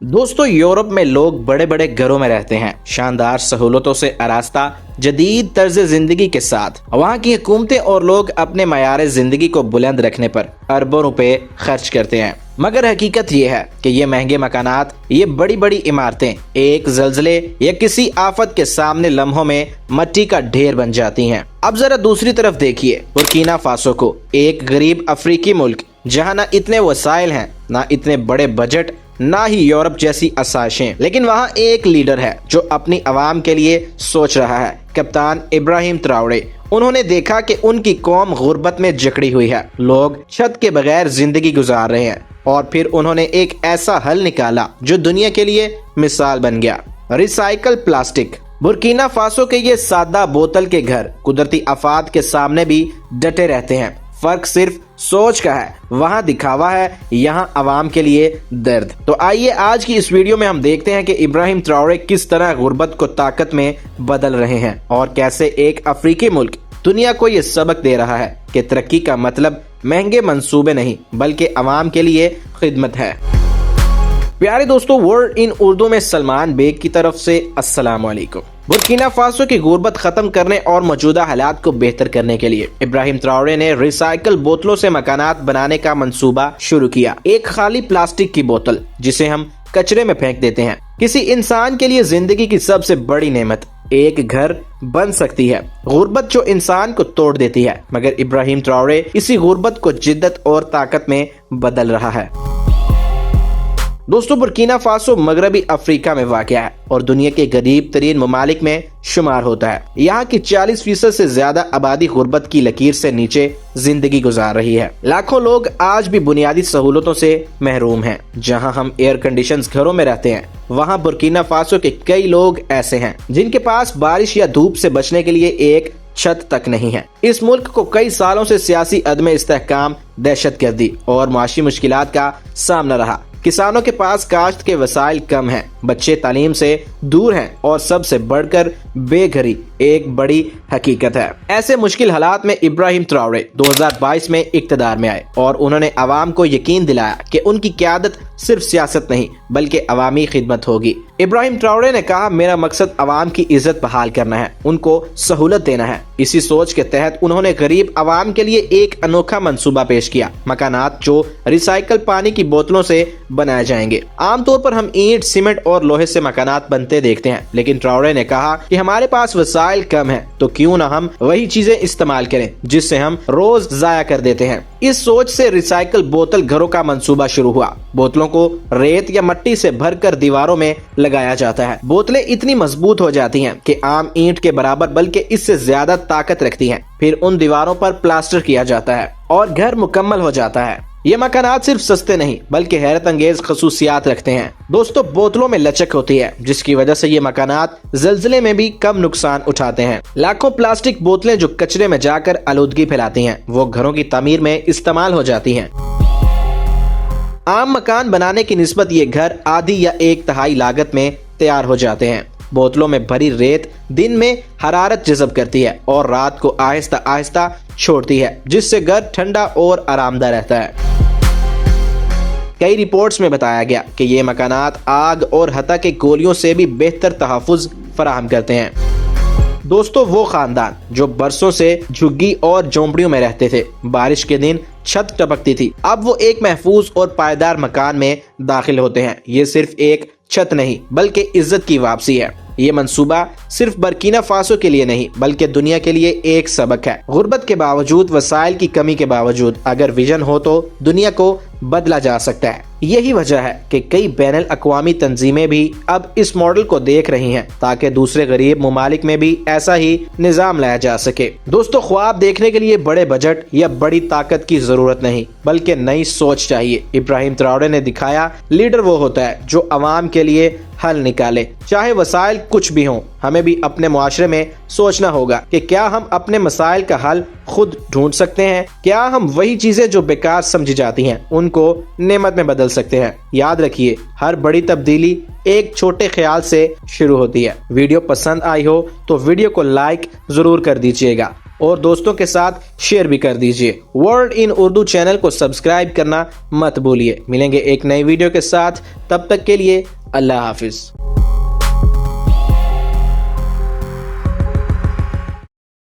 दोस्तों, यूरोप में लोग बड़े बड़े घरों में रहते हैं, शानदार सहूलतों से आरास्ता जदीद तर्ज जिंदगी के साथ। वहाँ की हुकूमतें और लोग अपने मयार जिंदगी को बुलंद रखने पर अरबों रुपए खर्च करते हैं। मगर हकीकत ये है कि ये महंगे मकानात, ये बड़ी बड़ी इमारतें एक जल्जले या किसी आफत के सामने लम्हों में मट्टी का ढेर बन जाती हैं। अब जरा दूसरी तरफ देखिए, बुर्किना फासो को, एक गरीब अफ्रीकी मुल्क जहाँ न इतने वसाइल हैं, न इतने बड़े बजट, ना ही यूरोप जैसी आसाइशें, लेकिन वहाँ एक लीडर है जो अपनी आवाम के लिए सोच रहा है। कप्तान इब्राहिम ट्राओरे। उन्होंने देखा कि उनकी कौम गुर्बत में जकड़ी हुई है, लोग छत के बगैर जिंदगी गुजार रहे हैं, और फिर उन्होंने एक ऐसा हल निकाला जो दुनिया के लिए मिसाल बन गया। Recycle plastic. बुर्किना फासो के ये सादा बोतल के घर कुदरती आफात के सामने भी डटे रहते हैं। फर्क सिर्फ सोच का है, वहाँ दिखावा है, यहाँ आवाम के लिए दर्द। तो आइए आज की इस वीडियो में हम देखते हैं कि इब्राहिम ट्राओरे किस तरह गुर्बत को ताकत में बदल रहे हैं और कैसे एक अफ्रीकी मुल्क दुनिया को ये सबक दे रहा है कि तरक्की का मतलब महंगे मंसूबे नहीं बल्कि आवाम के लिए खिदमत है। प्यारे दोस्तों, वर्ड इन उर्दू में सलमान बेग की तरफ से अस्सलाम वालेकुम। बुर्किना फासो की गुर्बत खत्म करने और मौजूदा हालात को बेहतर करने के लिए इब्राहिम ट्राओरे ने रिसाइकल बोतलों से मकानात बनाने का मंसूबा शुरू किया। एक खाली प्लास्टिक की बोतल जिसे हम कचरे में फेंक देते हैं, किसी इंसान के लिए जिंदगी की सबसे बड़ी नेमत एक घर बन सकती है। गुर्बत जो इंसान को तोड़ देती है, मगर इब्राहिम ट्राओरे इसी गुर्बत को जिद्दत और ताकत में बदल रहा है। दोस्तों, बुर्किना फासो मगरबी अफ्रीका में वाक़ है और दुनिया के गरीब तरीन ममालिक में शुमार होता है। यहाँ की 40% से ज्यादा आबादी गुर्बत की लकीर से नीचे जिंदगी गुजार रही है। लाखों लोग आज भी बुनियादी सहूलतों से महरूम हैं। जहाँ हम एयर कंडीशन घरों में रहते हैं, वहाँ बुर्किना फासो के कई लोग ऐसे हैं जिनके पास बारिश या धूप से बचने के लिए एक छत तक नहीं है। इस मुल्क को कई सालों से सियासी अदम इस्तेहकाम, दहशतगर्दी और माशी मुश्किलात का सामना रहा। किसानों के पास काश्त के वसाइल कम हैं, बच्चे तालीम से दूर हैं और सबसे बढ़कर बेघरी एक बड़ी हकीकत है। ऐसे मुश्किल हालात में इब्राहिम ट्राओरे 2022 में इक्तदार में आए और उन्होंने आवाम को यकीन दिलाया कि उनकी क़यादत सिर्फ सियासत नहीं बल्कि अवामी खिदमत होगी। इब्राहिम ट्राओरे ने कहा, मेरा मकसद आवाम की इज्जत बहाल करना है, उनको सहूलत देना है। इसी सोच के तहत उन्होंने गरीब आवाम के लिए एक अनोखा मंसूबा पेश किया, मकानात जो रिसाइकल पानी की बोतलों से बनाए जाएंगे। आमतौर पर हम ईंट, सीमेंट और लोहे से मकानात बनते देखते हैं, लेकिन ट्राओरे ने कहा कि हमारे पास वसाइल कम है, तो क्यों ना हम वही चीजें इस्तेमाल करें जिससे हम रोज जाया कर देते हैं। इस सोच से रिसाइकल बोतल घरों का मंसूबा शुरू हुआ। बोतलों को रेत या मिट्टी से भरकर दीवारों में लगाया जाता है। बोतलें इतनी मजबूत हो जाती हैं कि आम ईंट के बराबर बल्कि इससे ज्यादा ताकत रखती हैं। फिर उन दीवारों पर प्लास्टर किया जाता है और घर मुकम्मल हो जाता है। ये मकानात सिर्फ सस्ते नहीं बल्कि हैरत अंगेज खसूसियात रखते हैं। दोस्तों, बोतलों में लचक होती है जिसकी वजह से ये मकानात जल्जले में भी कम नुकसान उठाते हैं। लाखों प्लास्टिक बोतलें जो कचरे में जाकर आलूदगी फैलाती हैं, वो घरों की तामीर में इस्तेमाल हो जाती हैं। आम मकान बनाने की निस्बत ये घर आधी या एक तिहाई लागत में तैयार हो जाते हैं। बोतलों में भरी रेत दिन में हरारत जज़ब करती है और रात को आहिस्ता आहिस्ता छोड़ती है, जिससे घर ठंडा और आरामदाह रहता है। कई रिपोर्ट्स में बताया गया कि ये मकानात आग और हता के गोलियों से भी बेहतर तहफ़्फ़ुज़ फराहम करते हैं। दोस्तों, वो खानदान जो बरसों से झुग्गी और झोंपड़ियों में रहते थे, बारिश के दिन छत टपकती थी, अब वो एक महफूज और पायदार मकान में दाखिल होते हैं। ये सिर्फ एक छत नहीं बल्कि इज्जत की वापसी है। ये मंसूबा सिर्फ बुर्किना फासो के लिए नहीं बल्कि दुनिया के लिए एक सबक है। गुर्बत के बावजूद, वसाइल की कमी के बावजूद अगर विजन हो तो दुनिया को बदला जा सकता है। यही वजह है कि कई बैनुल अक़वामी तंजीमें भी अब इस मॉडल को देख रही हैं ताकि दूसरे गरीब ममालिक में भी ऐसा ही निज़ाम लाया जा सके। दोस्तों, ख्वाब देखने के लिए बड़े बजट या बड़ी ताकत की जरूरत नहीं बल्कि नई सोच चाहिए। इब्राहिम ट्राओरे ने दिखाया, लीडर वो होता है जो अवाम के लिए हल निकाले, चाहे वसाइल कुछ भी हों। हमें भी अपने मुआशरे में सोचना होगा कि क्या हम अपने मसाइल का हल खुद ढूंढ सकते हैं, क्या हम वही चीजें जो बेकार समझी जाती हैं उनको नेमत में बदल सकते हैं। याद रखिए, हर बड़ी तब्दीली एक छोटे ख्याल से शुरू होती है। वीडियो पसंद आई हो तो वीडियो को लाइक जरूर कर दीजिएगा اور دوستوں کے ساتھ شیئر بھی کر دیجئے۔ ورلڈ ان اردو چینل کو سبسکرائب کرنا مت بھولیے۔ ملیں گے ایک نئی ویڈیو کے ساتھ، تب تک کے لیے اللہ حافظ۔